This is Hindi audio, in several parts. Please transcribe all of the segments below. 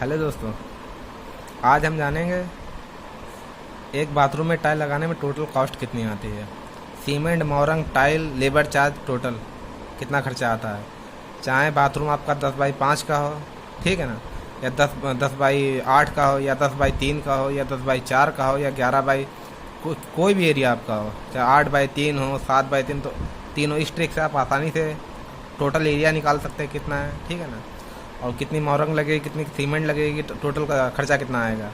हेलो दोस्तों, आज हम जानेंगे एक बाथरूम में टाइल लगाने में टोटल कॉस्ट कितनी आती है। सीमेंट, मोरंग, टाइल, लेबर चार्ज टोटल कितना खर्चा आता है। चाहे बाथरूम आपका 10x5 का हो, ठीक है ना, या 10x8 का हो, या 10x3 का हो, या 10x4 का हो, या 11x कोई भी एरिया आपका हो, चाहे 8x3 हो, 7x3, तो तीनों इस ट्रिक से आप आसानी से टोटल एरिया निकाल सकते हैं कितना है, ठीक है ना, और कितनी मोरंग लगेगी, कितनी सीमेंट लगेगी, टोटल का खर्चा कितना आएगा।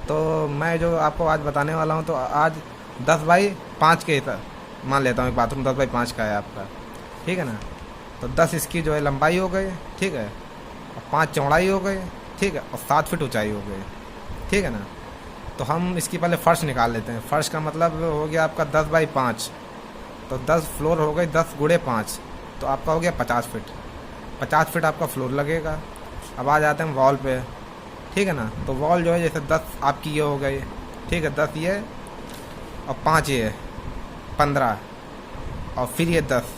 तो मैं जो आपको आज बताने वाला हूँ, तो आज 10x5 के हिसाब मान लेता हूँ। एक बाथरूम 10x5 का है आपका, ठीक है ना, तो 10 इसकी जो है लंबाई हो गई, ठीक है, और 5 चौड़ाई हो गई, ठीक है, और 7 फीट ऊंचाई हो गई, ठीक है ना। तो हम इसकी पहले फर्श निकाल लेते हैं। फर्श का मतलब हो गया आपका 10x5, तो 10 फ्लोर हो गई, 10 गुणे 5, तो आपका हो गया 50 फीट। 50 फीट आपका फ्लोर लगेगा। अब आ जाते हैं वॉल पे, ठीक है ना। तो वॉल जो है जैसे 10 आपकी ये हो गई, ठीक है, 10 ये और 5 ये 15, और फिर ये 10,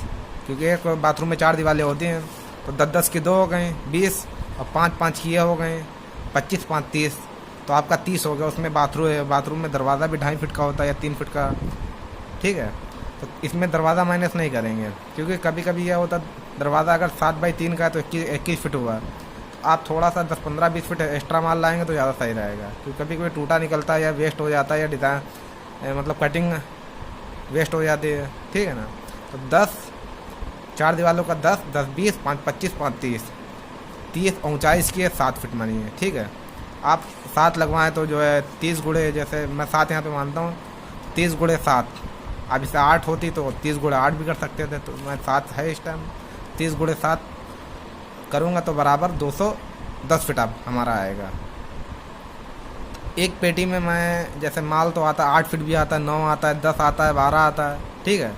क्योंकि एक बाथरूम में 4 दीवारें होती हैं, तो 10-10 की 2 हो गई 20, और 5-5 की ये हो गई 25, 5 30, तो आपका 30 हो गया। उसमें बाथरूम में दरवाज़ा भी 2.5 फीट का होता है या 3 फीट का, ठीक है। तो इसमें दरवाज़ा माइनस नहीं करेंगे, क्योंकि कभी कभी यह होता दरवाज़ा अगर 7x3 का है तो 21 फीट हुआ, तो आप थोड़ा सा 10-15-20 फीट एक्स्ट्रा माल लाएंगे तो ज़्यादा सही रहेगा, क्योंकि कभी कभी टूटा निकलता है या वेस्ट हो जाता है, या डिज़ाइन मतलब कटिंग वेस्ट हो जाती है, ठीक है ना। तो 10 4 दीवारों का 10, 10 20, 5 25, 5 30 ऊंचाई इसकी है 7 फीट मानिए, ठीक है। आप 7 लगवाएं तो जो है 30 गुणे, जैसे मैं 7 यहाँ पे मानता हूँ, 30 गुणे 7, अब इसे 8 होती तो 30 गुणे 8 भी कर सकते थे, तो मैं 7 है इस टाइम, 30 गुणे 7 करूँगा तो बराबर 210 फीट आप हमारा आएगा। एक पेटी में मैं जैसे माल तो आता है 8 फीट भी आता है, 9 आता है, 10 आता है, 12 आता है, ठीक है।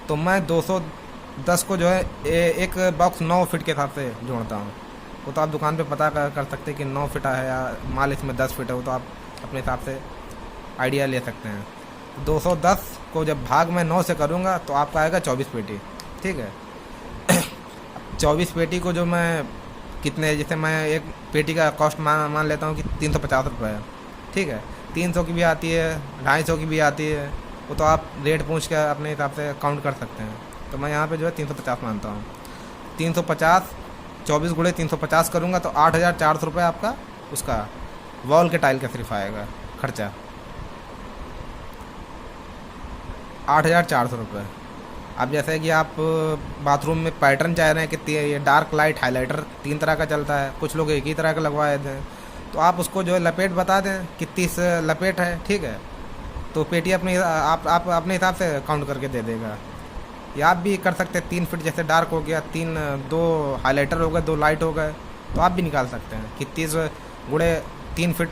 तो मैं 210 को जो है एक बॉक्स 9 फीट के हिसाब से जोड़ता हूँ। वो तो आप दुकान पे पता कर सकते हैं कि 9 फीट है या माल इसमें 10 फीट है, वो तो आप अपने हिसाब से आइडिया ले सकते हैं। 210 को जब भाग में 9 से करूँगा तो आपका आएगा 24 पेटी, ठीक है। 24 पेटी को जो मैं कितने, जैसे मैं एक पेटी का कॉस्ट मान लेता हूँ कि 350 रुपये है, ठीक है। 300 की भी आती है, 250 की भी आती है, वो तो आप रेट पूछ के अपने हिसाब से काउंट कर सकते हैं। तो मैं यहाँ पे जो है 350 मानता हूँ। 350 24 गुणे 350 करूँगा तो 8,400 रुपये आपका उसका वॉल के टाइल का सिर्फ आएगा खर्चा, 8,400 रुपये। अब जैसे कि आप बाथरूम में पैटर्न चाह रहे हैं कि ये डार्क लाइट हाइलाइटर 3 तरह का चलता है, कुछ लोग एक ही तरह का लगवाए थे, तो आप उसको जो है लपेट बता दें कि 30 लपेट है, ठीक है, तो पेटी अपने आप अपने हिसाब से काउंट करके दे देगा। या आप भी कर सकते हैं 3 फीट, जैसे डार्क हो गया 2 हाइलाइटर हो गए, 2 लाइट हो गए, तो आप भी निकाल सकते हैं कि 30 गुणे 3 फीट,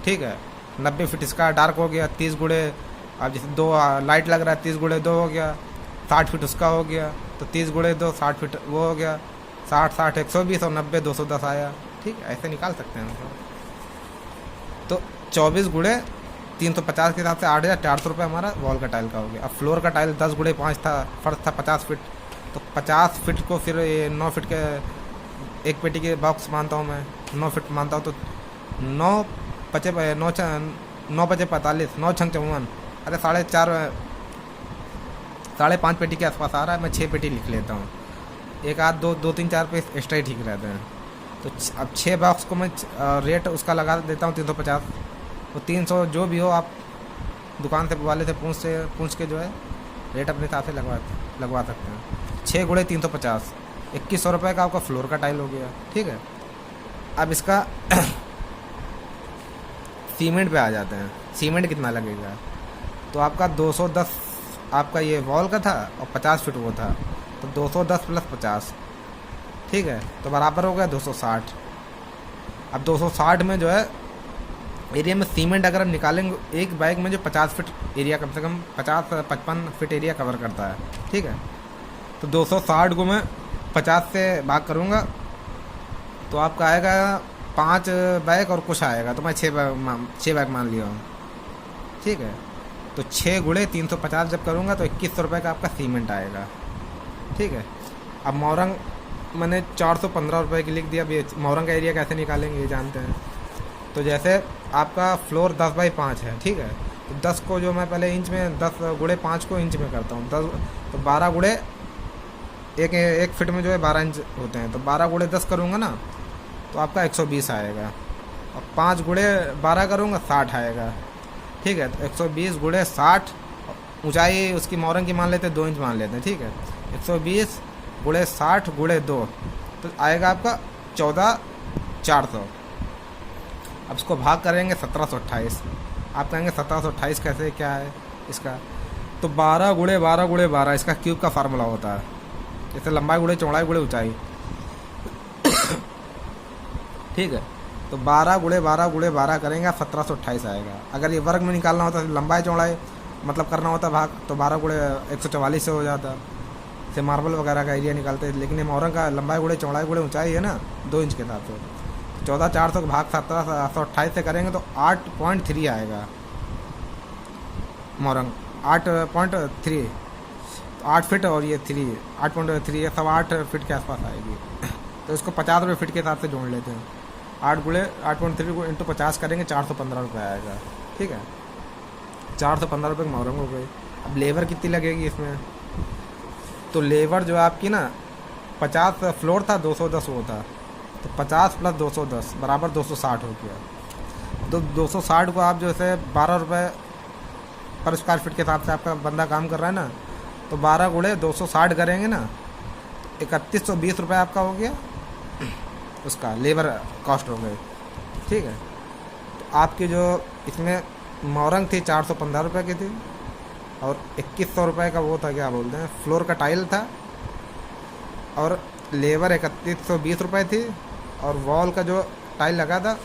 ठीक है, 90 फीट इसका डार्क हो गया, 30 गुणे अब जैसे 2 लाइट लग रहा है 30 गुणे 2 हो गया, 60 फीट उसका हो गया, तो 30 गुणे 2 60 फीट वो हो गया, 60 120 और 90 210 आया, ठीक है, ऐसे निकाल सकते हैं हम। तो 24 गुणे 350 के हिसाब से 8,400 रुपये हमारा वॉल का टाइल का हो गया। अब फ्लोर का टाइल 10 गुणे 5 था, फर्श था 50 फीट, तो 50 फीट को फिर 9 फीट के एक पेटी के बॉक्स मानता हूँ मैं, 9 फीट मानता हूँ, तो 9 पचे 9 पचे 45, 9 छंग 54, अरे 5.5 पेटी के आसपास आ रहा है। मैं 6 पेटी लिख लेता हूँ, एक आध 2-3-4 पे एक्स्ट्रा ही ठीक रहते हैं। तो अब 6 बॉक्स को मैं रेट उसका लगा देता हूँ 350, तो 300 जो भी हो आप दुकान से वाले से पूछ के जो है रेट अपने हिसाब से लगवा सकते हैं। 6 गुणे 350 2100 रुपये का आपका फ्लोर का टाइल हो गया, ठीक है। अब इसका सीमेंट पे आ जाते हैं। सीमेंट कितना लगेगा, तो आपका 210 आपका ये वॉल का था और 50 फीट वो था, तो 210 + 50, ठीक है, तो बराबर हो गया 260। अब 260 में जो है एरिया में सीमेंट अगर हम निकालेंगे, एक बैग में जो 50 फीट एरिया कम से कम 50-55 फीट एरिया कवर करता है, ठीक है। तो 260 को मैं 50 से भाग करूँगा तो आपका आएगा 5 बैग और कुछ आएगा, तो मैं 6 बैग मान लिया हूँ, ठीक है। तो 6 गुणे 350 जब करूँगा तो 2100 रुपये का आपका सीमेंट आएगा, ठीक है। अब मोरंग मैंने 415 रुपये की लिख दिया। अभी मोहरंग का एरिया कैसे निकालेंगे ये जानते हैं। तो जैसे आपका फ्लोर 10x5 है, ठीक है, तो 10 को जो मैं पहले इंच में 10 गुणे 5 को इंच में करता हूँ। 10 तो 12 गुणे एक फिट में जो है 12 इंच होते हैं, तो 12 गुणे 10 करूँगा ना तो आपका 120 आएगा। और 5 गुणे 12 करूँगा 60 आएगा, ठीक है। तो 120 गुणे 60, ऊंचाई उसकी मोहरंग की मान लेते हैं 2 इंच मान लेते हैं, ठीक है। 120 गुणे 60 गुणे 2 तो आएगा आपका 14,400। अब इसको भाग करेंगे 1728। आप कहेंगे 1728 कैसे, क्या है इसका? तो 12 गुणे 12 गुणे 12 इसका क्यूब का फार्मूला होता है। जैसे लंबाई गुणे चौड़ाई गुणे ऊंचाई, ठीक है। तो 12 गुणे 12 गुणे 12 करेंगे 1728 आएगा। अगर ये वर्ग में निकालना होता तो लंबाई चौड़ाई मतलब करना होता भाग, तो 12 गुणे 144 से हो जाता। से मार्बल वगैरह का एरिया निकालते हैं, लेकिन ये मोहरंग का लंबाई गुणे चौड़ाई गुणे ऊंचाई है ना 2 इंच के साथ। तो 14,400 भाग 1728 से करेंगे तो 8.3 आएगा मोहरंग। 8.3, 8 फिट और ये 3 8.3 है, 8 फिट के आसपास आएगी। तो इसको 50 रुपये फिट के हिसाब से जोड़ लेते हैं। 8 गुणे 8.3 को इंटू 50 करेंगे 415 रुपये आएगा, ठीक है। 415 रुपये की मोहरंग हो गई। अब लेबर कितनी लगेगी इसमें? तो लेबर जो आपकी ना 50 फ्लोर था, 210 वो था, तो 50 + 210 बराबर 260 हो गया। तो 260 को आप जो है 12 रुपये पर स्क्वायर फीट के हिसाब से आपका बंदा काम कर रहा है ना, तो 12 गुणे 260 करेंगे ना 3120 रुपये आपका हो गया, उसका लेबर कॉस्ट हो गई, ठीक है। तो आपकी जो इसमें मोहरंग थी 415 रुपये की थी, और 2100 रुपये का वो था, क्या बोलते हैं, फ्लोर का टाइल था, और लेबर 3120 रुपये थी, और वॉल का जो टाइल लगा था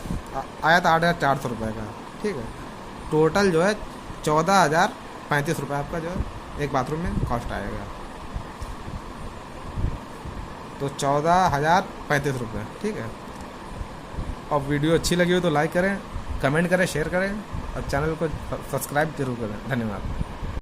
आया था 8,400 रुपये का, ठीक है। टोटल जो है 14,035 रुपये आपका जो है एक बाथरूम में कॉस्ट आएगा। तो 14,035 रुपये, ठीक है। और वीडियो अच्छी लगी हो तो लाइक करें, कमेंट करें, शेयर करें, और चैनल को सब्सक्राइब जरूर करें। धन्यवाद।